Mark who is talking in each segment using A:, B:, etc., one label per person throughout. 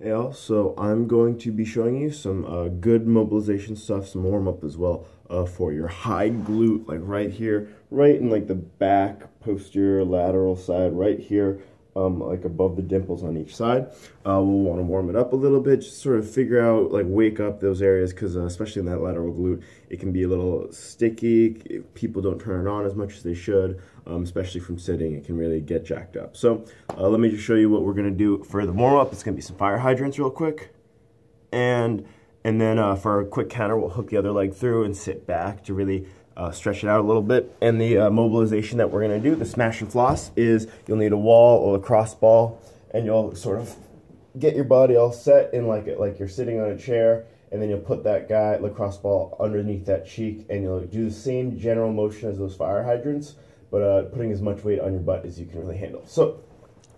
A: Hey all, so I'm going to be showing you some good mobilization stuff, some warm-up as well for your high glute, like right here, right in like the back, posterior, lateral side, right here, like above the dimples on each side. We'll want to warm it up a little bit, just sort of figure out, like wake up those areas, because especially in that lateral glute, it can be a little sticky. People don't turn it on as much as they should, especially from sitting. It can really get jacked up. So let me just show you what we're going to do for the warm-up. It's going to be some fire hydrants real quick. And then for a quick counter, we'll hook the other leg through and sit back to really stretch it out a little bit. And the mobilization that we're going to do, the smash and floss, is you'll need a wall or a cross ball, and you'll sort of get your body all set in like you're sitting on a chair, and then you'll put that lacrosse ball underneath that cheek, and you'll do the same general motion as those fire hydrants, but putting as much weight on your butt as you can really handle. So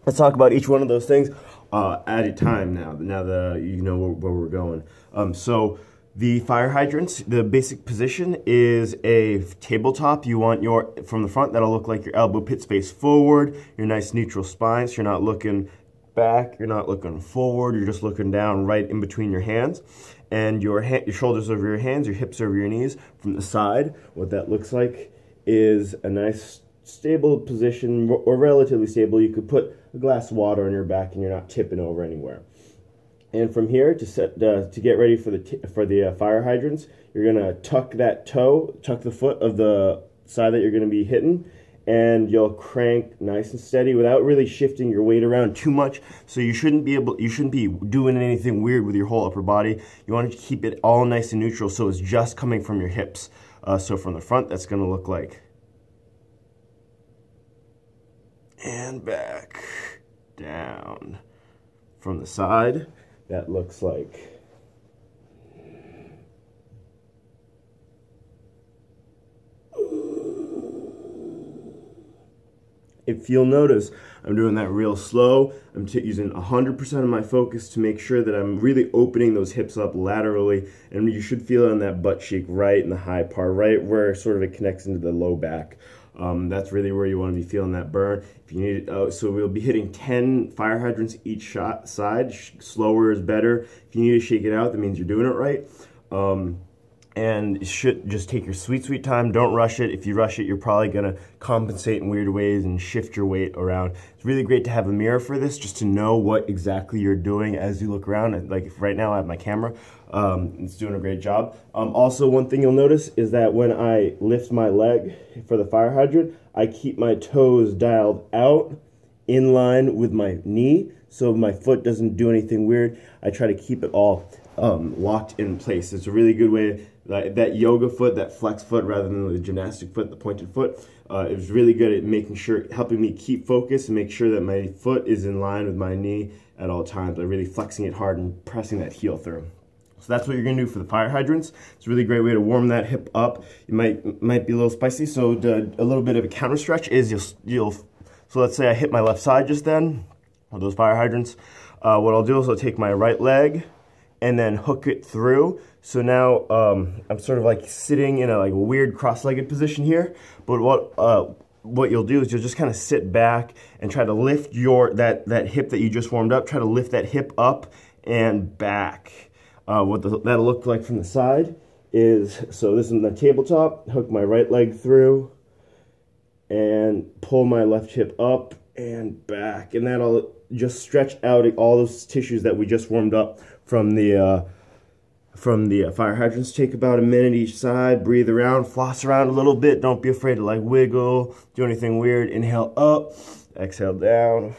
A: let's talk about each one of those things at a time now that you know where we're going. So the fire hydrants, the basic position is a tabletop. You want from the front, that'll look like your elbow pits face forward, your nice neutral spine, so you're not looking back, you're not looking forward, you're just looking down right in between your hands. And your shoulders over your hands, your hips over your knees. From the side, what that looks like is a nice stable position, or relatively stable. You could put a glass of water on your back and you're not tipping over anywhere. And from here, to get ready for the fire hydrants, you're gonna tuck the foot of the side that you're gonna be hitting, and you'll crank nice and steady without really shifting your weight around too much. So you shouldn't be doing anything weird with your whole upper body. You want to keep it all nice and neutral, so it's just coming from your hips. So from the front, that's gonna look like, and back, down. From the side, that looks like, if you'll notice, I'm doing that real slow. I'm using 100% of my focus to make sure that I'm really opening those hips up laterally, and you should feel it on that butt cheek, right in the high part, right where sort of it connects into the low back. That's really where you want to be feeling that burn. If you need it, so we'll be hitting 10 fire hydrants each side. Slower is better. If you need to shake it out, that means you're doing it right. And you should just take your sweet time. Don't rush it. If you rush it, you're probably gonna compensate in weird ways and shift your weight around. It's really great to have a mirror for this, just to know what exactly you're doing as you look around. And like right now, I have my camera. It's doing a great job. Also, one thing you'll notice is that when I lift my leg for the fire hydrant, I keep my toes dialed out in line with my knee, so my foot doesn't do anything weird. I try to keep it all locked in place. It's a really good way. That yoga foot, that flex foot, rather than the gymnastic foot, the pointed foot, it was really good at helping me keep focus and make sure that my foot is in line with my knee at all times. By really flexing it hard and pressing that heel through. So that's what you're gonna do for the fire hydrants. It's a really great way to warm that hip up. It might be a little spicy, so a little bit of a counter stretch is so let's say I hit my left side just then, with those fire hydrants. What I'll do is I'll take my right leg and then hook it through. So now I'm sort of like sitting in a weird cross-legged position here. But what you'll do is you'll just kind of sit back and try to lift that hip that you just warmed up. Try to lift that hip up and back. What that'll look like from the side is, so this is the tabletop. Hook my right leg through and pull my left hip up and back, and that'll just stretch out all those tissues that we just warmed up from the fire hydrants. Take about a minute each side, breathe around, floss around a little bit. Don't be afraid to wiggle, do anything weird. Inhale up, exhale down,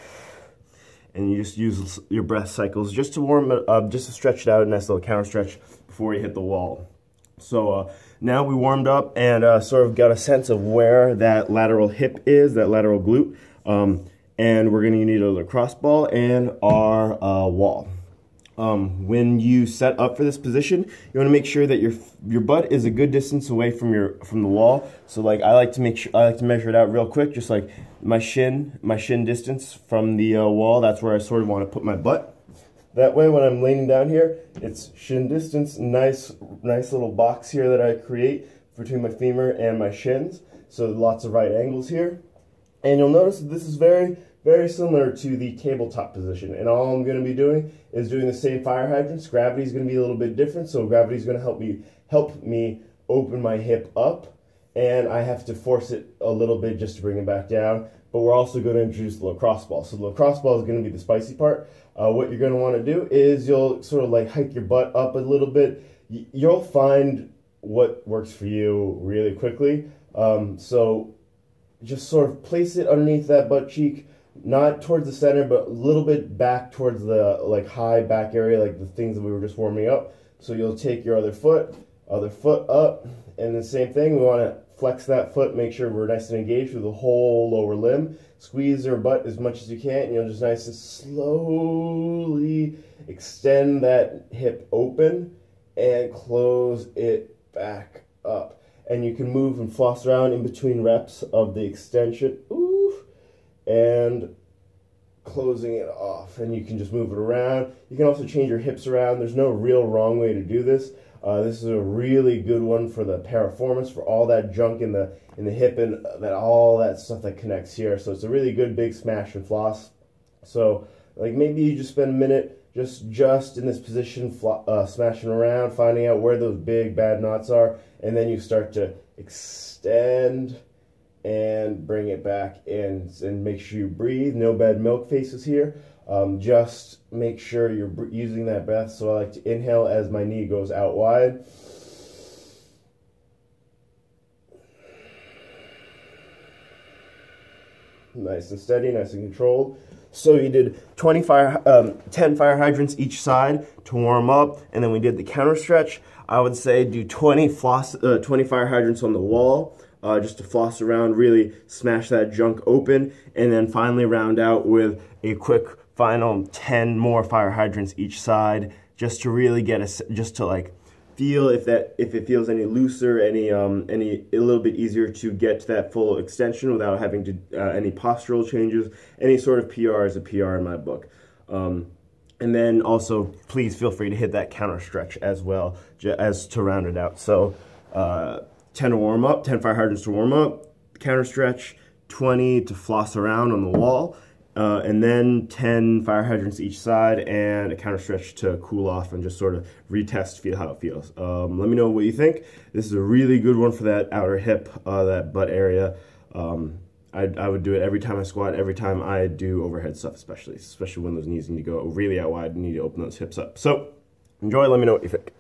A: and you just use your breath cycles just to warm it up, just to stretch it out, a nice little counter stretch before you hit the wall. So now we warmed up and sort of got a sense of where that lateral hip is, that lateral glute, and we're gonna need a lacrosse ball and our wall. When you set up for this position, you want to make sure that your butt is a good distance away from the wall. So I like to measure it out real quick, just like my shin distance from the wall. That's where I sort of want to put my butt. That way, when I'm leaning down here, it's shin distance. Nice little box here that I create between my femur and my shins. So lots of right angles here. And you'll notice that this is very very similar to the tabletop position. And all I'm going to be doing is doing the same fire hydrants. Gravity is going to be a little bit different, so gravity is going to help me open my hip up, and I have to force it a little bit just to bring it back down. But we're also going to introduce the lacrosse ball. So the lacrosse ball is going to be the spicy part. What you're going to want to do is you'll sort of like hike your butt up a little bit. You'll find what works for you really quickly. So just sort of place it underneath that butt cheek, not towards the center, but a little bit back towards the like high back area, like the things that we were just warming up. So you'll take your other foot up, and the same thing, we want to flex that foot, make sure we're nice and engaged with the whole lower limb. Squeeze your butt as much as you can, and you'll just nice and slowly extend that hip open and close it back up. And you can move and floss around in between reps of the extension, and closing it off. And you can just move it around. You can also change your hips around. There's no real wrong way to do this. This is a really good one for the piriformis, for all that junk in the hip and all that stuff that connects here. So it's a really good big smash and floss. So like maybe you just spend a minute just in this position, smashing around, finding out where those big bad knots are, and then you start to extend and bring it back in, and make sure you breathe. No bad milk faces here. Just make sure you're using that breath. So I like to inhale as my knee goes out wide. Nice and steady, nice and controlled. So you did 10 fire hydrants each side to warm up, and then we did the counter stretch. I would say do 20 fire hydrants on the wall, just to floss around, really smash that junk open, and then finally round out with a quick final 10 more fire hydrants each side, just to really get just to like feel if it feels any looser, any a little bit easier to get to that full extension without having to any postural changes. Any sort of PR is a PR in my book. And then also, please feel free to hit that counter stretch as well, as to round it out. So 10 to warm up, 10 fire hydrants to warm up, counter stretch, 20 to floss around on the wall, and then 10 fire hydrants each side and a counter stretch to cool off and just sort of retest, feel how it feels. Let me know what you think. This is a really good one for that outer hip, that butt area. I would do it every time I squat, every time I do overhead stuff, especially when those knees need to go really out wide and need to open those hips up. So enjoy, let me know what you think.